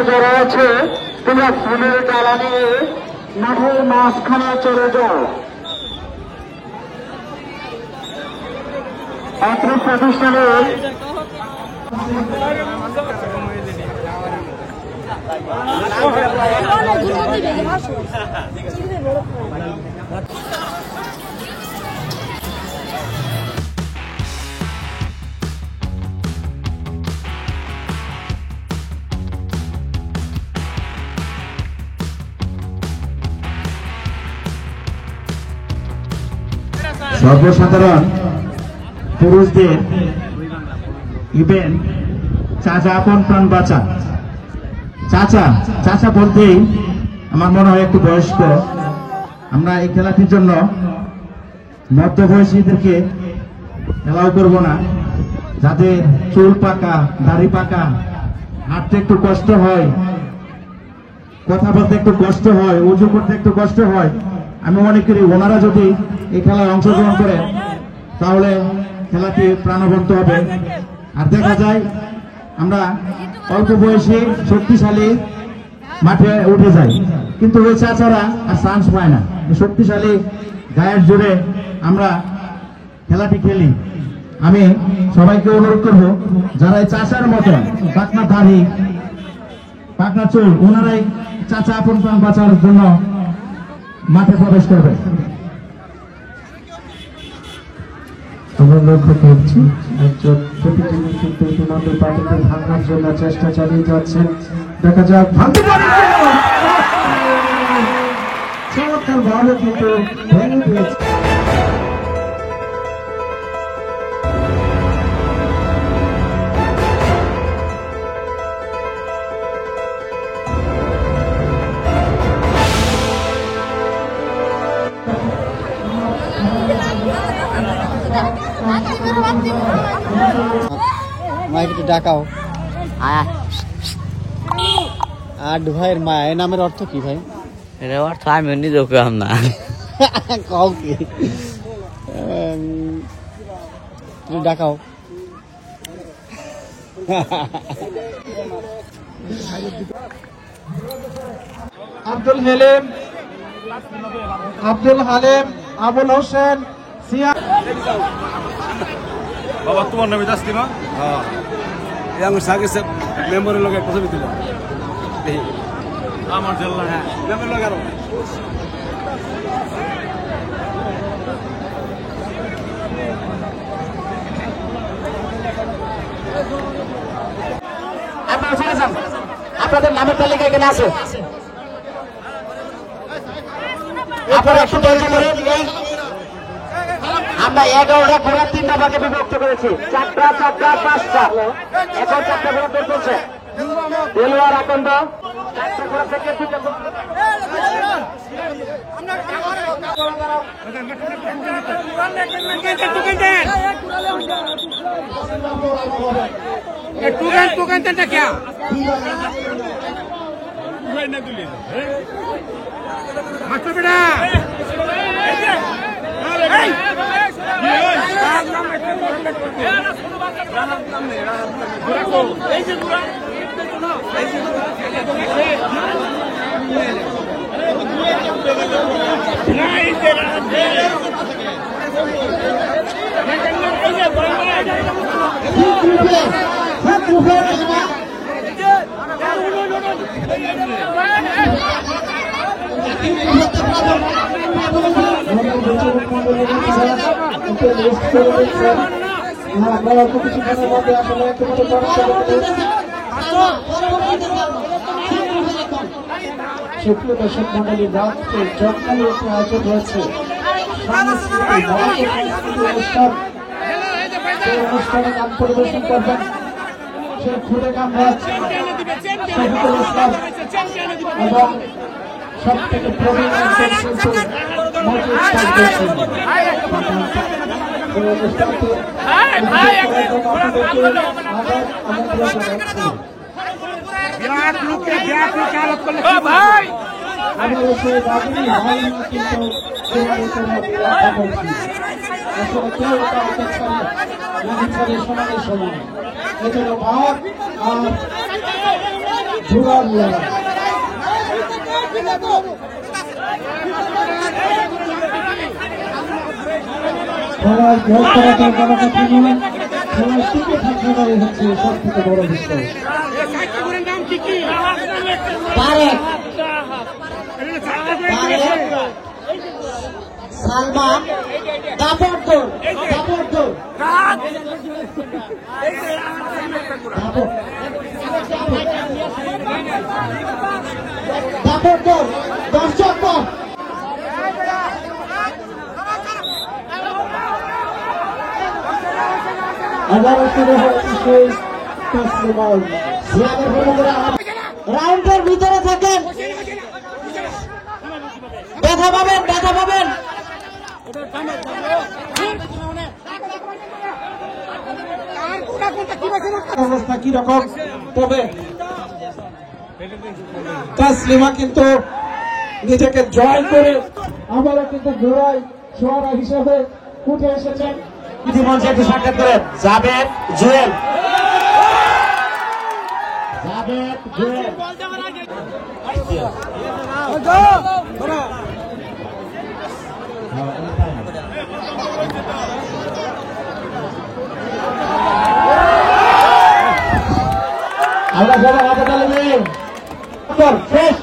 যারা আছে তোমরা ফুলের ডালা নিয়ে মাঠের মাঝখানে চলে যাও। অত্র প্রতিষ্ঠানের সর্বসাধারণ পুরুষদের ইভেন্ট চাচা আপন প্রাণ বাঁচা। চাচা চাচা বলতেই আমার মনে হয় একটু বয়স্ক। আমরা এই খেলাটির জন্য মধ্যবয়সীদেরকে এলাও করব না। যাদের চুল পাকা, দাড়ি পাকা, হাঁটতে একটু কষ্ট হয়, কথা বলতে একটু কষ্ট হয়, উজু করতে একটু কষ্ট হয়, আমি মনে করি ওনারা যদি এই খেলায় অংশগ্রহণ করেন তাহলে খেলাটি প্রাণবন্ত হবে। আর দেখা যায় আমরা অল্প বয়সে শক্তিশালী মাঠে উঠে যাই, কিন্তু ওই চাচারা আর চান্স পায় না। শক্তিশালী গায়ের জোরে আমরা খেলাটি খেলি। আমি সবাইকে অনুরোধ করব, যারা এই চাচার মতন পাকনা দাড়ি, পাকনা চুল, ওনারাই চাচা আপন প্রাণ বাঁচার জন্য মাঠে প্রবেশ করবে। আমরা লক্ষ্য করছি একজন প্রতিযোগী কিন্তু ইতিমধ্যে পার্টিকে ভাঙার জন্য চেষ্টা চালিয়ে যাচ্ছেন। দেখা যাক ভাঙতে পারে চমৎকার ভাবে কিন্তু ভেঙে দিয়েছে। মাইকে ডাকাও। আর ভাইয়ের মা এ নামের অর্থ কি ভাই? এর অর্থ আমি নিজেও কম না। কও কি ডাকাও। আব্দুল হালিম, আব্দুল হালিম, আবুল হোসেন, সিয়া। বাবা তোমার নামে যাচ্ছি না? হ্যাঁ, আমার সাথে মেম্বারের লোক একটা ছবি তুলো। আমার জেলা হ্যাঁ মেম্বার লোক আরো আপনারা চলে যান, আপনাদের নামের তালিকা এখানে আছে। আপনারা একটু ধৈর্য ধরে আমরা 11টা ঘোড়া 3টা ভাগে বিভক্ত করেছি, 4টা 4টা 5টা, এখন 4টা ঘোড়া বের করছে দেলোয়ার আকন্দ। 4টা ঘোড়া থেকে 2টা হবে সুপ্রিয় দর্শক মন্ডলী, রাত্রে জমকালো একটি আয়োজন হয়েছে অনুষ্ঠানে গান পরিবেশন করবেন সেই খুদে কামরাজ শহীদুল ইসলাম এবং সব থেকে প্রবীণ একজন শিল্পী মজিদ সাহেব অনুষ্ঠানটি আমাদের সেই রাজনী হয় না, কিন্তু আসলে কেউ কাউকে ছাড়ে সমানের সমান এজন্য ভাগ আর জোড়ার লড়াই। সবাই ভোট করাতে গণতন্ত্র নয়, সবাই টিকে থাকবে হচ্ছে সব থেকে বড় বিষয়। সালমান দাপট দর্শক আবার শুরু হয়েছে সেই রাউন্ডের ভিতরে থাকেন, ব্যথা পাবেন অবস্থা কিরকম। তবে তাসলিমা কিন্তু নিজেকে জয় করে আবারও কিন্তু ঘোড়ায় সোয়ারা হিসেবে উঠে এসেছেন। ইতিমধ্যে একটু সাক্ষাৎ করেন জাবেদ জুয়েল। আমরা সবাই হাতে তালে নিয়ে শেষ।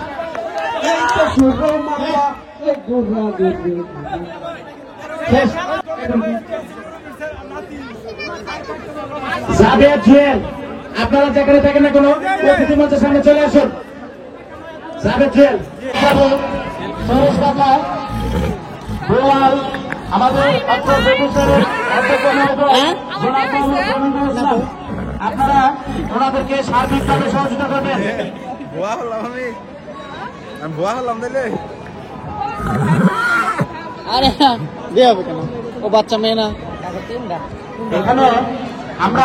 জাবেদ জুয়েল, আপনারা যেখানে থাকেন না কোনো অতিথি মঞ্চের সামনে চলে আসুন। জাবেদ জুয়েল, সুরেশ কাকা, গোয়াল, আমাদের আপনারা ওনাদেরকে সার্বিকভাবে সহযোগিতা করবেন। আরে বিয়ে হবে কেন, ও বাচ্চা মেয়ে না। এখানে আমরা